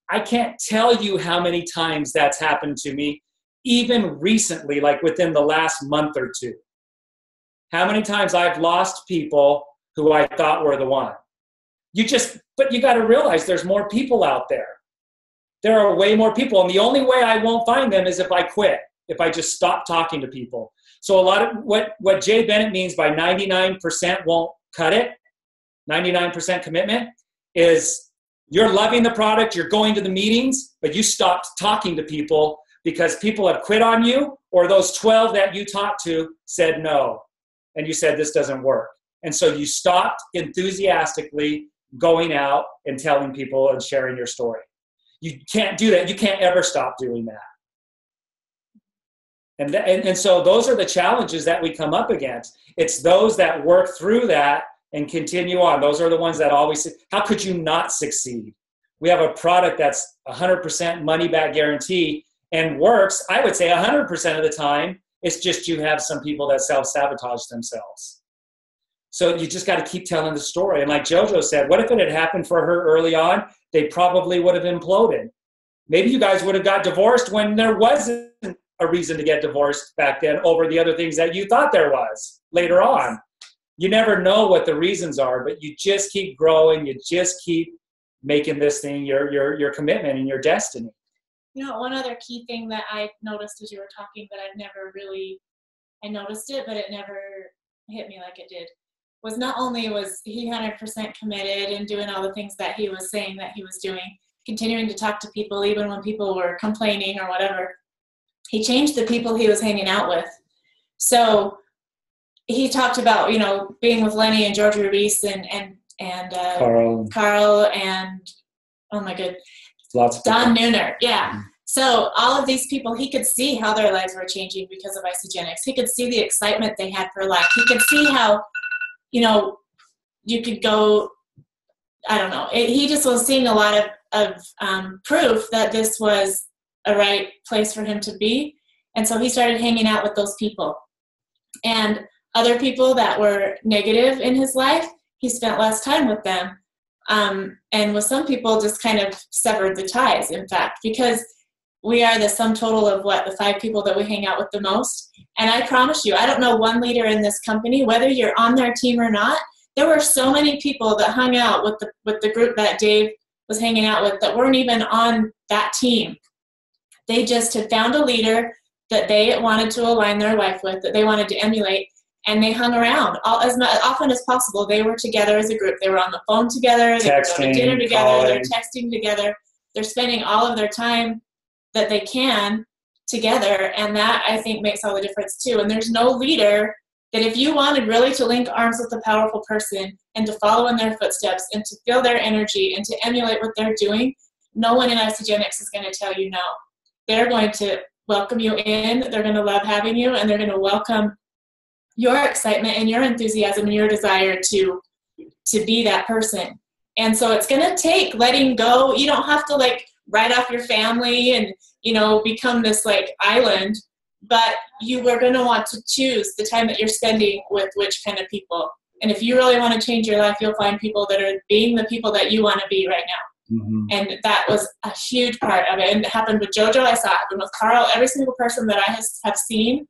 I can't tell you how many times that's happened to me, even recently, like within the last month or two. How many times I've lost people who I thought were the one. But you got to realize there's more people out there. There are way more people. And the only way I won't find them is if I quit, if I just stop talking to people. So a lot of what Jay Bennett means by 99% won't cut it, 99% commitment, is you're loving the product, you're going to the meetings, but you stopped talking to people because people have quit on you, or those 12 that you talked to said no. And you said, this doesn't work. And so you stopped enthusiastically going out and telling people and sharing your story. You can't do that. You can't ever stop doing that. And so those are the challenges that we come up against. It's those that work through that and continue on. Those are the ones that always, how could you not succeed? We have a product that's 100% money back guarantee and works, I would say 100% of the time. It's just you have some people that self-sabotage themselves. So you just got to keep telling the story. And like JoJo said, what if it had happened for her early on? They probably would have imploded. Maybe you guys would have got divorced when there wasn't a reason to get divorced back then over the other things that you thought there was later on. You never know what the reasons are, but you just keep growing. You just keep making this thing your commitment and your destiny. You know, one other key thing that I noticed as you were talking that I noticed it, but it never hit me like it did, was not only was he 100% committed and doing all the things that he was saying that he was doing, continuing to talk to people even when people were complaining or whatever, he changed the people he was hanging out with. So he talked about, you know, being with Lenny and George Ruiz and Carl and, oh my good, lots of Don Nooner. Yeah. Mm-hmm. So all of these people, he could see how their lives were changing because of Isogenics. He could see the excitement they had for life. He could see how, you know, you could go, I don't know. He just was seeing a lot of proof that this was a right place for him to be. And so he started hanging out with those people. And other people that were negative in his life, he spent less time with them. And with some people just kind of severed the ties, in fact, because we are the sum total of the 5 people that we hang out with the most. And I promise you, I don't know one leader in this company, whether you're on their team or not, there were so many people that hung out with the group that Dave was hanging out with that weren't even on that team. They just had found a leader that they wanted to align their life with, that they wanted to emulate, and they hung around as often as possible. They were together as a group. They were on the phone together. They were going to dinner together. Calling. They're texting together. They're spending all of their time that they can together, and that, I think, makes all the difference too. And there's no leader that, if you wanted really to link arms with a powerful person and to follow in their footsteps and to feel their energy and to emulate what they're doing, no one in Isogenics is going to tell you no. They're going to welcome you in. They're going to love having you, and they're going to welcome your excitement and your enthusiasm and your desire to be that person. And so it's going to take letting go. You don't have to write off your family and, become this island, but you are going to want to choose the time that you're spending with which kind of people. And if you really want to change your life, you'll find people that are being the people that you want to be right now. Mm-hmm. And that was a huge part of it. And it happened with JoJo. I saw it happen with Carl. Every single person that I have seen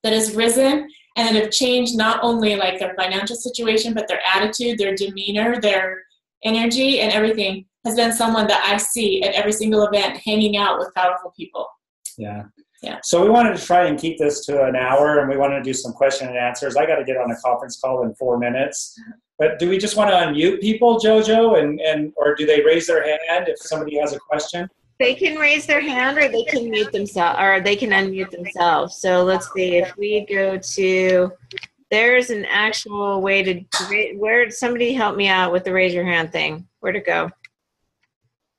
that has risen and that have changed not only their financial situation, but their attitude, their demeanor, their energy, and everything has been someone that I see at every single event hanging out with powerful people. Yeah. Yeah. So we wanted to try and keep this to an hour, and we wanted to do some question and answers. I got to get on a conference call in 4 minutes. But do we just want to unmute people, JoJo, and or do they raise their hand if somebody has a question? They can raise their hand, or they can mute themselves, or they can unmute themselves. So let's see if we go to There's an actual way to, where, somebody help me out with the raise your hand thing. Where'd it go?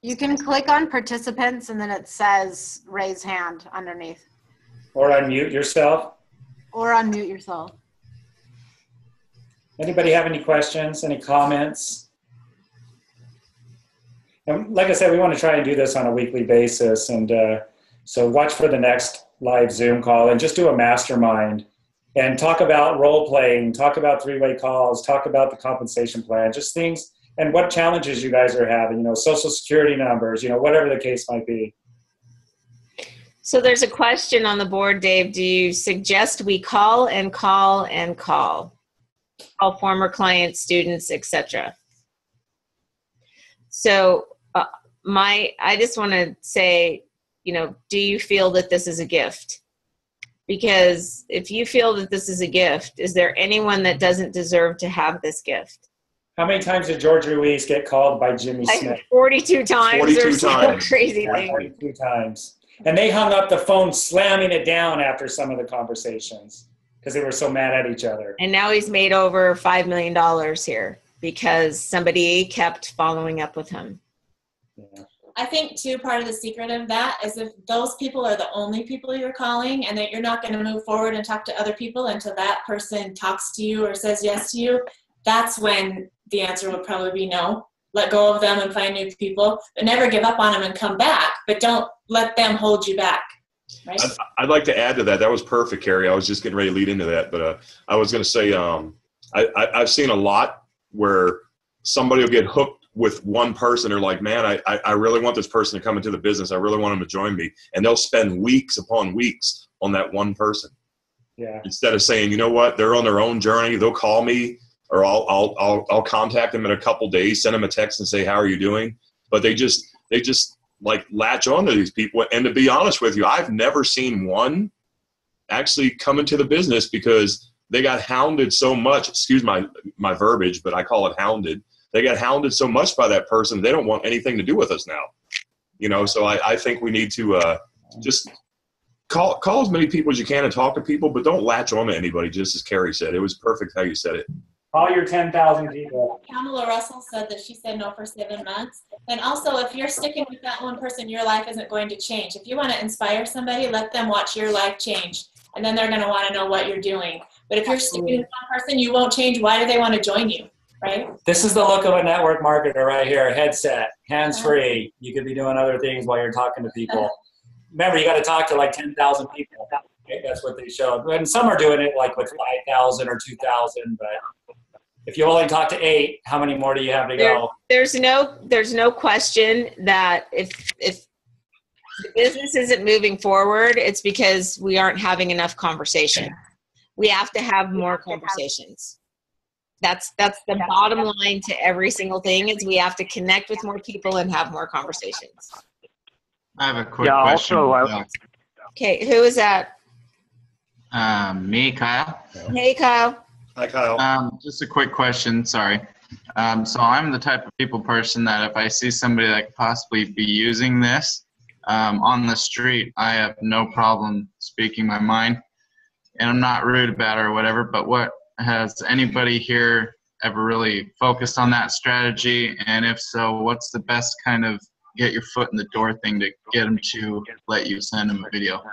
You can click on participants and then it says raise hand underneath. Or unmute yourself. Or unmute yourself. Anybody have any questions, any comments? And like I said, we want to try and do this on a weekly basis. And so watch for the next live Zoom call and just do a mastermind and talk about role playing, talk about three-way calls, talk about the compensation plan, just things, and what challenges you guys are having, you know, social security numbers, you know, whatever the case might be. So there's a question on the board, Dave. Do you suggest we call and call and call? All former clients, students, etc. So I just want to say, you know, do you feel that this is a gift? Because if you feel that this is a gift, is there anyone that doesn't deserve to have this gift? How many times did George Ruiz get called by Jimmy Smith? 42 times. 42 times. Crazy Yeah, thing. 42 times. And they hung up the phone slamming it down after some of the conversations because they were so mad at each other. And now he's made over $5 million here because somebody kept following up with him. Yeah. I think too, part of the secret of that is if those people are the only people you're calling and that you're not going to move forward and talk to other people until that person talks to you or says yes to you, that's when the answer would probably be no. Let go of them and find new people, but never give up on them and come back, but don't let them hold you back. Right? I'd like to add to that. That was perfect, Carrie. I was just getting ready to lead into that, but I was going to say I've seen a lot where somebody will get hooked with one person. They're like, man, I really want this person to come into the business. I really want them to join me. And they'll spend weeks upon weeks on that one person. Yeah. Instead of saying, you know what, they're on their own journey. They'll call me or I'll contact them in a couple days, send them a text and say, how are you doing? But they just like latch on to these people. And to be honest with you, I've never seen one actually come into the business because they got hounded so much. Excuse my verbiage, but I call it hounded. They got hounded so much by that person, they don't want anything to do with us now. You know, so I think we need to just call as many people as you can and talk to people, but don't latch on to anybody, just as Carrie said. It was perfect how you said it. Call your 10,000 people. Pamela Russell said that she said no for 7 months. And also, if you're sticking with that one person, your life isn't going to change. If you want to inspire somebody, let them watch your life change. And then they're going to want to know what you're doing. But if you're sticking with one person, you won't change. Why do they want to join you? Right? This is the look of a network marketer right here. Headset, hands-free. You could be doing other things while you're talking to people. Remember, you got to talk to like 10,000 people. Okay, that's what they showed. And some are doing it like with 5,000 or 2,000. But if you only talk to 8, how many more do you have to go? There's no question that if the business isn't moving forward, it's because we aren't having enough conversation. We have to have more conversations. That's the bottom line to every single thing is we have to connect with more people and have more conversations. I have a quick question. Okay, who is that? Me, Kyle. Hey, Kyle. Hi, Kyle. Just a quick question. Sorry. So I'm the type of person that if I see somebody that could possibly be using this on the street, I have no problem speaking my mind. And I'm not rude about it or whatever, but has anybody here ever really focused on that strategy? And if so, what's the best kind of get your foot in the door thing to get them to let you send them a video?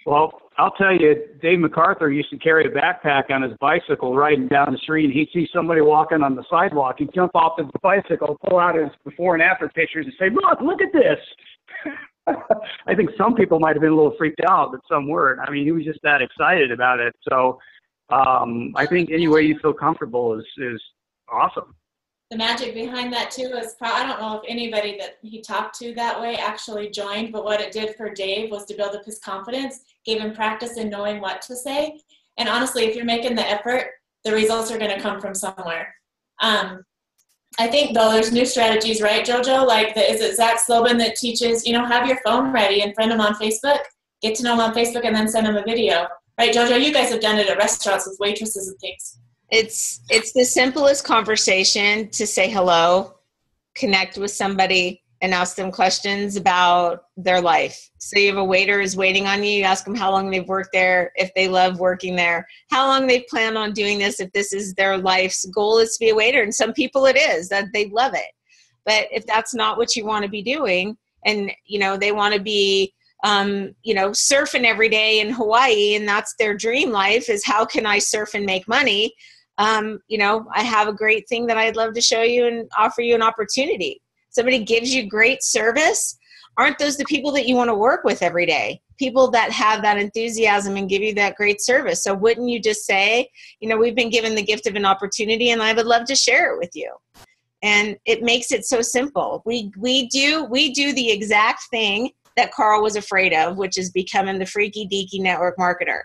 Well, I'll tell you, Dave MacArthur used to carry a backpack on his bicycle riding down the street, and he'd see somebody walking on the sidewalk. He'd jump off the bicycle, pull out his before and after pictures and say, look at this. I think some people might have been a little freaked out, but some weren't. I mean, he was just that excited about it. So I think any way you feel comfortable is awesome. The magic behind that too is I don't know if anybody that he talked to that way actually joined, but what it did for Dave was to build up his confidence, gave him practice in knowing what to say. And honestly, if you're making the effort, the results are going to come from somewhere. I think though there's new strategies, right, JoJo? Like is it Zach Slobin that teaches, have your phone ready and friend them on Facebook, get to know them on Facebook and then send them a video. Right, JoJo, you guys have done it at restaurants with waitresses and things. It's the simplest conversation to say hello, connect with somebody, and ask them questions about their life. So you have a waiter is waiting on you. You ask them how long they've worked there, if they love working there, how long they plan on doing this, if this is their life's goal is to be a waiter. And some people it is, that they love it. But if that's not what you want to be doing, and, you know, they want to be, you know, surfing every day in Hawaii, and that's their dream life is how can I surf and make money? You know, I have a great thing that I'd love to show you and offer you an opportunity. Somebody gives you great service. Aren't those the people that you want to work with every day? People that have that enthusiasm and give you that great service. So wouldn't you just say, you know, we've been given the gift of an opportunity and I would love to share it with you. And it makes it so simple. We do the exact thing that Carl was afraid of, which is becoming the freaky deaky network marketer.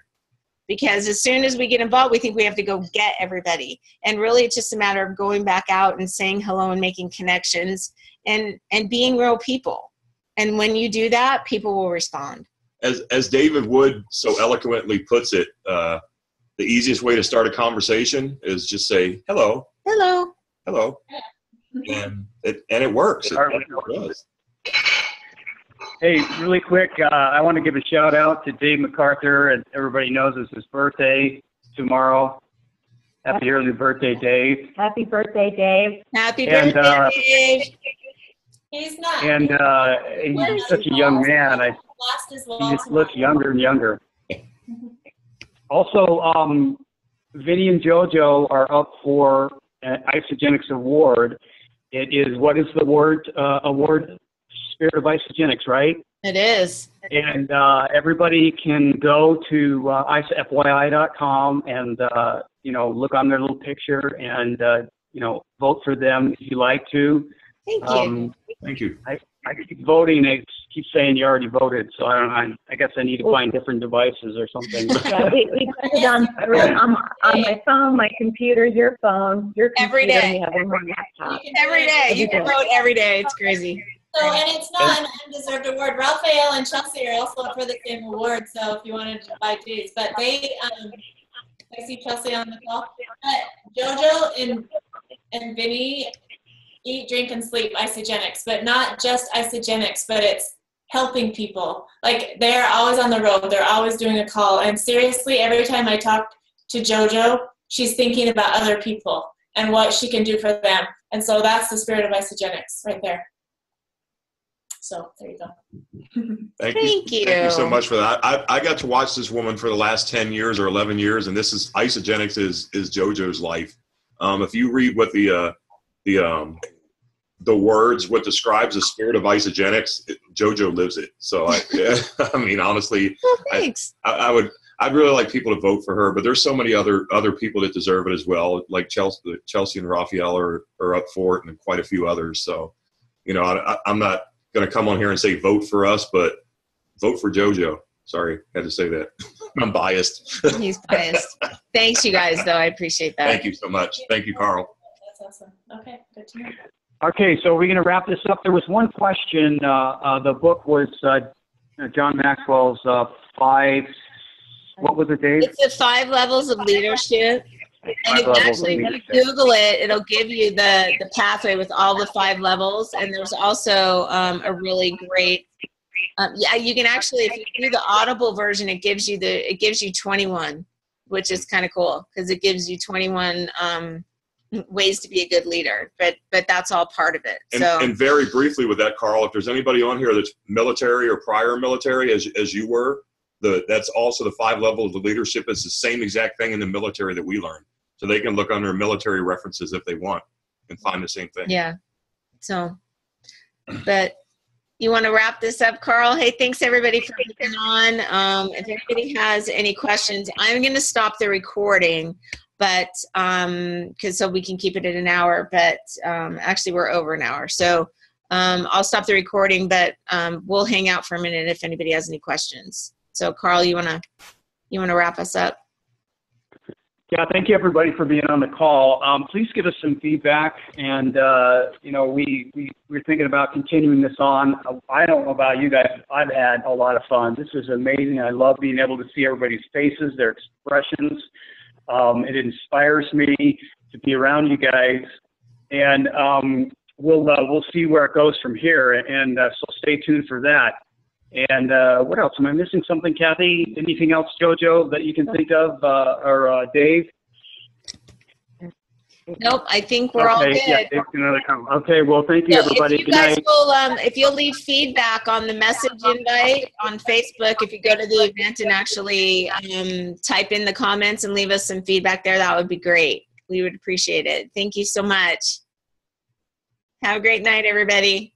Because as soon as we get involved, we think we have to go get everybody. And really it's just a matter of going back out and saying hello and making connections and being real people. And when you do that, people will respond. As David Wood so eloquently puts it, the easiest way to start a conversation is just say, hello. Hello. Hello. And it works. It does. Hey, really quick, I want to give a shout out to Dave MacArthur, and everybody knows it's his birthday tomorrow. Happy early birthday, Dave. Happy birthday, Dave. Happy birthday, Dave. He's not. And he's such a young man. He just looks younger and younger. Also, Vinny and JoJo are up for an Isogenics Award. It is, what is the award? Spirit of Isogenics, right? It is. And everybody can go to fyi.com and, you know, look on their little picture and, you know, vote for them if you like to. Thank you. Thank you. I keep voting. They keep saying you already voted, so I guess I need to find different devices or something. Yeah, we put it on my phone, my computer, your phone, your computer. Every day. You have it on your laptop. Every day. You can vote every day. It's crazy. So, and it's not an undeserved award. Raphael and Chelsea are also up for the same award, so if you wanted to buy these. But they, I see Chelsea on the call. But JoJo and Vinny eat, drink, and sleep Isogenics, but not just Isogenics, but it's helping people. Like, they're always on the road. They're always doing a call. And seriously, every time I talk to JoJo, she's thinking about other people and what she can do for them. And so that's the spirit of Isogenics right there. So there you go. Thank you. Thank you so much for that. I got to watch this woman for the last 10 years or 11 years, and this is Isogenics is JoJo's life. If you read what the words, what describes the spirit of Isogenics, JoJo lives it. So I mean, honestly, well, thanks. I'd really like people to vote for her, but there's so many other people that deserve it as well. Like Chelsea and Raphael are up for it, and quite a few others. So, you know, I'm not going to come on here and say vote for us, but vote for JoJo. Sorry, had to say that. I'm biased. He's biased. Thanks, you guys, though. I appreciate that. Thank you so much. Thank you, Carl. That's awesome. Okay, good to know. Okay, so we're going to wrap this up. There was one question. The book was John Maxwell's 5. What was it, Dave? It's the 5 levels of leadership. And actually, if you Google it, it'll give you the pathway with all the 5 levels. And there's also a really great, yeah, you can actually, if you do the Audible version, it gives you 21, which is kind of cool because it gives you 21 ways to be a good leader. But that's all part of it. And very briefly with that, Carl, if there's anybody on here that's military or prior military, as you were, that's also the 5 levels of leadership. It's the same exact thing in the military that we learned. So they can look under military references if they want and find the same thing. Yeah. So, but you want to wrap this up, Carl? Hey, thanks everybody for being on. If anybody has any questions, I'm going to stop the recording, but so we can keep it at an hour, but actually we're over an hour. So I'll stop the recording, but we'll hang out for a minute if anybody has any questions. So Carl, you want to wrap us up? Yeah, thank you everybody for being on the call. Please give us some feedback, and you know, we're thinking about continuing this on. I don't know about you guys, I've had a lot of fun. This is amazing. I love being able to see everybody's faces, their expressions. It inspires me to be around you guys, and we'll see where it goes from here, and so stay tuned for that. And what else? Am I missing something, Kathy? Anything else, JoJo, that you can think of, or Dave? Nope, I think we're all good. Yeah, Dave's another comment. Okay, well, thank you, So everybody. if you Good guys night. will, if you'll leave feedback on the message invite on Facebook, if you go to the event and actually type in the comments and leave us some feedback there, that would be great. We would appreciate it. Thank you so much. Have a great night, everybody.